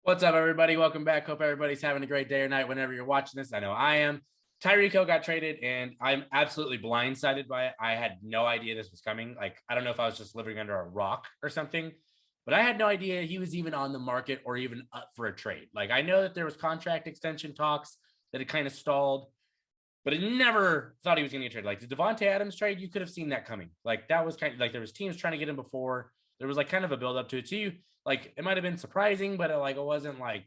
What's up, everybody? Welcome back. Hope everybody's having a great day or night whenever you're watching this. I know I am. Tyreek Hill got traded, and I'm absolutely blindsided by it. I had no idea this was coming. Like, I don't know if I was just living under a rock or something, but I had no idea he was even on the market or even up for a trade. Like, I know that there was contract extension talks that had kind of stalled, but I never thought he was going to get traded. Like the Devontae Adams trade, you could have seen that coming. Like that was kind of like there was teams trying to get him before. There was like kind of a build up to it. So you like it might have been surprising, but it wasn't like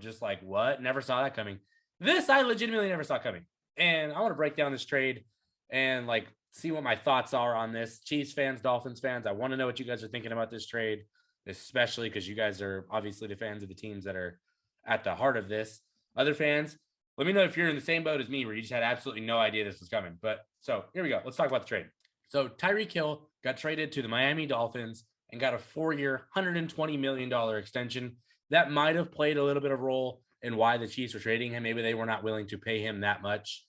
just like what? Never saw that coming. This I legitimately never saw coming, and I want to break down this trade and like see what my thoughts are on this. Chiefs fans, Dolphins fans, I want to know what you guys are thinking about this trade, especially because you guys are obviously the fans of the teams that are at the heart of this. Other fans, let me know if you're in the same boat as me where you just had absolutely no idea this was coming. But so here we go. Let's talk about the trade. So Tyreek Hill got traded to the Miami Dolphins and got a 4-year, $120 million extension. That might have played a little bit of role in why the Chiefs were trading him. Maybe they were not willing to pay him that much.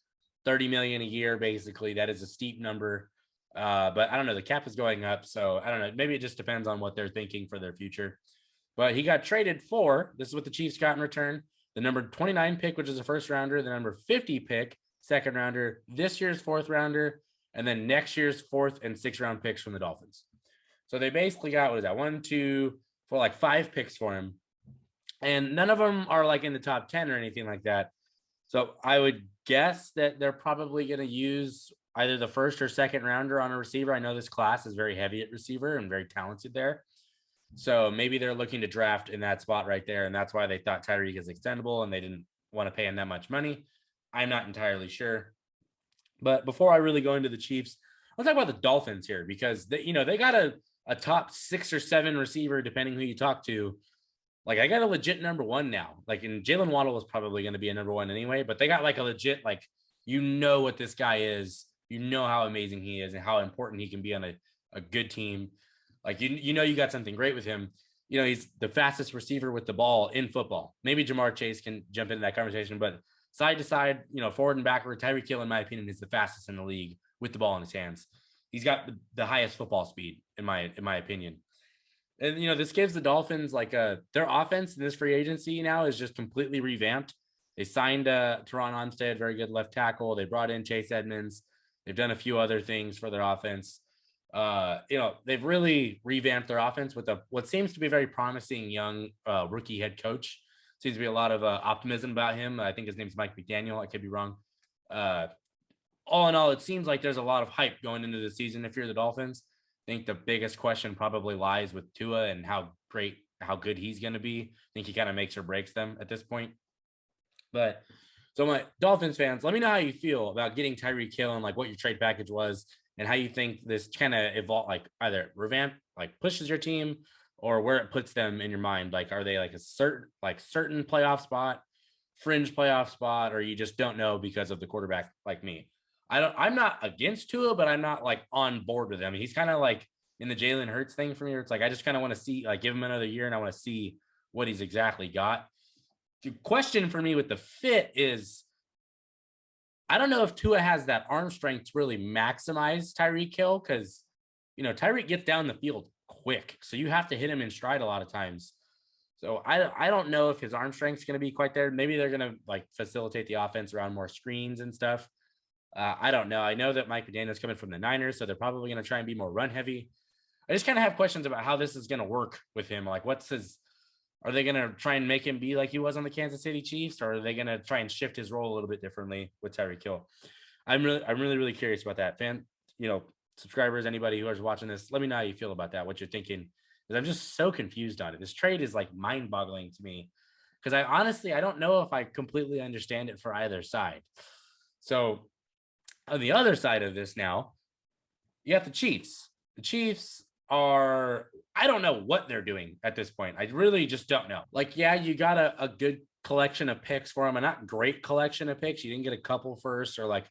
$30 million a year, basically. That is a steep number. But I don't know. The cap is going up. So I don't know. Maybe it just depends on what they're thinking for their future. But he got traded for, this is what the Chiefs got in return, the number 29 pick, which is a first rounder, the number 50 pick, second rounder, this year's fourth rounder, and then next year's fourth and sixth round picks from the Dolphins. So they basically got, what is that, 1, 2, 4, like 5 picks for him. And none of them are like in the top 10 or anything like that. So I would guess that they're probably going to use either the first or second rounder on a receiver. I know this class is very heavy at receiver and very talented there. So maybe they're looking to draft in that spot right there. And that's why they thought Tyreek is extendable and they didn't want to pay him that much money. I'm not entirely sure. But before I really go into the Chiefs, let's talk about the Dolphins here because they got a top 6 or 7 receiver, depending who you talk to. Like I got a legit number 1 now. Like, and Jalen Waddle was probably going to be a number 1 anyway, but they got like a legit, like, what this guy is, how amazing he is and how important he can be on a good team. Like, you got something great with him. He's the fastest receiver with the ball in football. Maybe Jamar Chase can jump into that conversation, but side to side, forward and backward, Tyreek Hill, in my opinion, is the fastest in the league with the ball in his hands. He's got the highest football speed, in my opinion. And, this gives the Dolphins like their offense in this free agency now is just completely revamped. They signed Teron Armstead, very good left tackle. They brought in Chase Edmonds. They've done a few other things for their offense. They've really revamped their offense with what seems to be a very promising young rookie head coach. Seems to be a lot of optimism about him. I think his name's Mike McDaniel. I could be wrong. All in all, it seems like there's a lot of hype going into the season if you're the Dolphins. I think the biggest question probably lies with Tua and how good he's going to be. I think he kind of makes or breaks them at this point. But so my Dolphins fans, let me know how you feel about getting Tyreek Hill and like what your trade package was and how you think this kind of evolve, like either revamp, like pushes your team or where it puts them in your mind. Like, are they like a certain playoff spot, fringe playoff spot, or you just don't know because of the quarterback like me? I'm not against Tua, but I'm not like on board with him. He's kind of like in the Jalen Hurts thing for me. It's like, I just kind of want to see, like, give him another year and I want to see what he's exactly got. The question for me with the fit is, I don't know if Tua has that arm strength to really maximize Tyreek Hill because, Tyreek gets down the field quick. So you have to hit him in stride a lot of times. So I don't know if his arm strength is going to be quite there. Maybe they're going to like facilitate the offense around more screens and stuff. I don't know. I know that Mike McDaniel is coming from the Niners, so they're probably going to try and be more run heavy. I just kind of have questions about how this is going to work with him. Like, are they going to try and make him be like he was on the Kansas City Chiefs, or are they going to try and shift his role a little bit differently with Tyreek Hill? I'm really curious about that. Subscribers, anybody who is watching this, let me know how you feel about that, what you're thinking, because I'm just so confused on it. This trade is like mind-boggling to me because I don't know if I completely understand it for either side. So on the other side of this now, you got the Chiefs. The Chiefs are, I don't know what they're doing at this point. I really just don't know. Like, yeah, you got a good collection of picks for them, a not great collection of picks. You didn't get a couple first or like,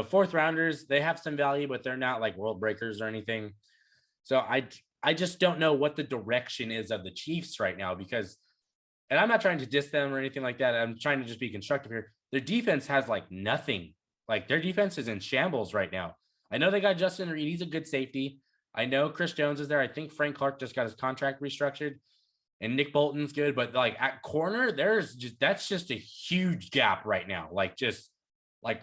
fourth rounders. They have some value, but they're not like world breakers or anything. So I just don't know what the direction is of the Chiefs right now because, and I'm not trying to diss them or anything like that. I'm trying to just be constructive here. Their defense has like nothing. Like their defense is in shambles right now. I know they got Justin Reed. He's a good safety. I know Chris Jones is there. I think Frank Clark just got his contract restructured. and Nick Bolton's good, but like at corner, that's just a huge gap right now. Like just like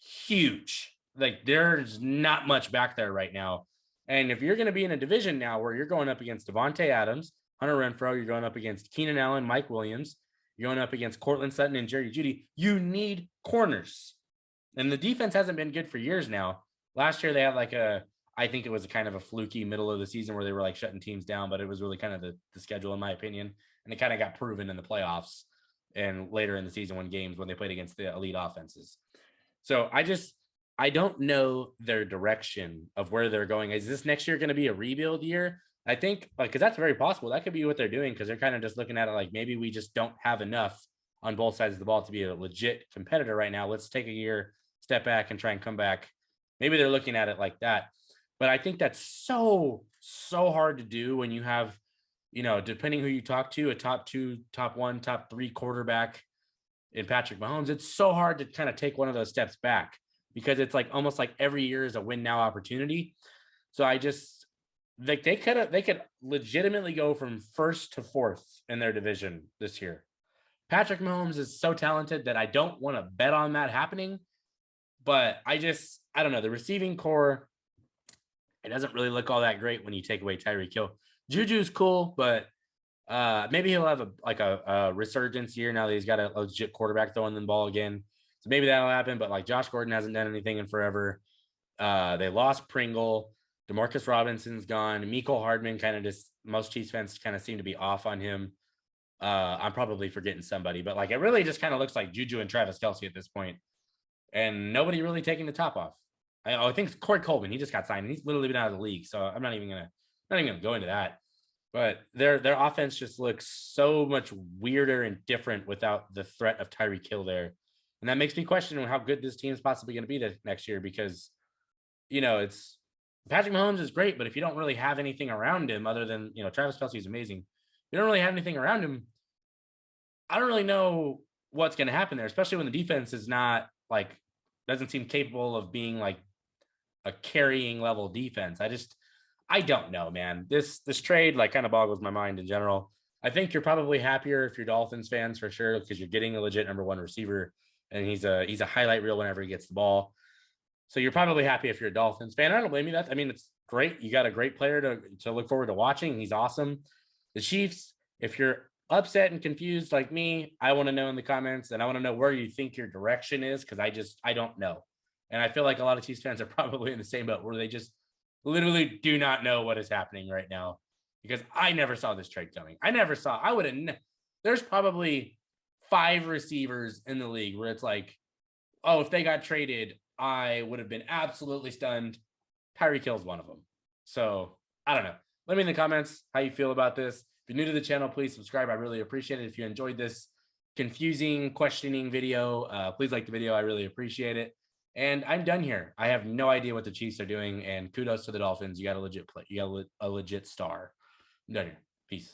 huge. Like there's not much back there right now. And if you're going to be in a division now where you're going up against Devontae Adams, Hunter Renfrow, you're going up against Keenan Allen, Mike Williams, you're going up against Cortland Sutton and Jerry Jeudy, you need corners. And the defense hasn't been good for years now. Last year they had like I think it was kind of a fluky middle of the season where they were like shutting teams down, but it was really kind of the schedule in my opinion. And it kind of got proven in the playoffs and later in the season when they played against the elite offenses. So I don't know their direction of where they're going. Is this next year going to be a rebuild year? I think like, cause that's very possible. That could be what they're doing. Cause they're kind of just looking at it like, maybe we just don't have enough on both sides of the ball to be a legit competitor right now. Let's take a year, step back and try and come back. Maybe they're looking at it like that. But I think that's so hard to do when you have, depending who you talk to, a top 2, top 1, top 3 quarterback in Patrick Mahomes. It's so hard to kind of take one of those steps back because it's like almost like every year is a win now opportunity. So I just like they could legitimately go from 1st to 4th in their division this year. Patrick Mahomes is so talented that I don't want to bet on that happening. But I don't know. The receiving core, it doesn't really look all that great when you take away Tyreek Hill. Juju's cool, but maybe he'll have a resurgence year now that he's got a legit quarterback throwing the ball again. So maybe that'll happen. But like Josh Gordon hasn't done anything in forever. They lost Pringle. Demarcus Robinson's gone. Mecole Hardman kind of just, most Chiefs fans kind of seem to be off on him. I'm probably forgetting somebody, but like it really just kind of looks like Juju and Travis Kelce at this point, and nobody really taking the top off. I think it's Corey Coleman. He just got signed, and he's literally been out of the league, so I'm not even gonna go into that. But their offense just looks so much weirder and different without the threat of Tyreek Hill there, and that makes me question how good this team is possibly going to be next year because, it's Patrick Mahomes is great, but if you don't really have anything around him other than Travis Kelce is amazing, you don't really have anything around him. I don't really know what's going to happen there, especially when the defense is not like doesn't seem capable of being like a carrying level defense. I don't know, man. This trade like kind of boggles my mind in general. I think you're probably happier if you're Dolphins fans for sure because you're getting a legit number 1 receiver, and he's a highlight reel whenever he gets the ball. So you're probably happy if you're a Dolphins fan. I don't blame you. I mean, it's great. You got a great player to look forward to watching. He's awesome. The Chiefs, if you're upset and confused like me, I want to know in the comments, and I want to know where you think your direction is because I don't know. And I feel like a lot of Chiefs fans are probably in the same boat where they just literally do not know what is happening right now because I never saw this trade coming. There's probably 5 receivers in the league where it's like, oh, if they got traded, I would have been absolutely stunned. Tyreek Hill's one of them. So I don't know. Let me in the comments how you feel about this. If you're new to the channel, please subscribe. I really appreciate it. If you enjoyed this confusing, questioning video, please like the video. I really appreciate it. And I'm done here. I have no idea what the Chiefs are doing. And kudos to the Dolphins. You got a legit play. You got a legit star. I'm done here. Peace.